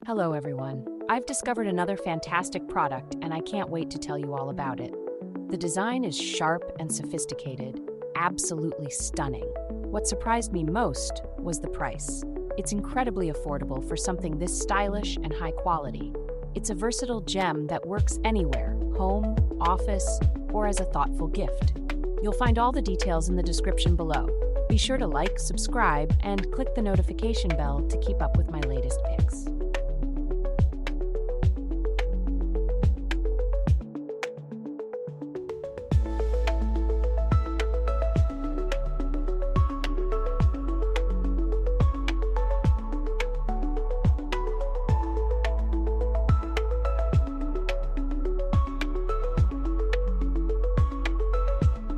Hello, everyone. I've discovered another fantastic product, and I can't wait to tell you all about it. The design is sharp and sophisticated, absolutely stunning. What surprised me most was the price. It's incredibly affordable for something this stylish and high quality. It's a versatile gem that works anywhere, home, office, or as a thoughtful gift. You'll find all the details in the description below. Be sure to like, subscribe, and click the notification bell to keep up with my latest picks.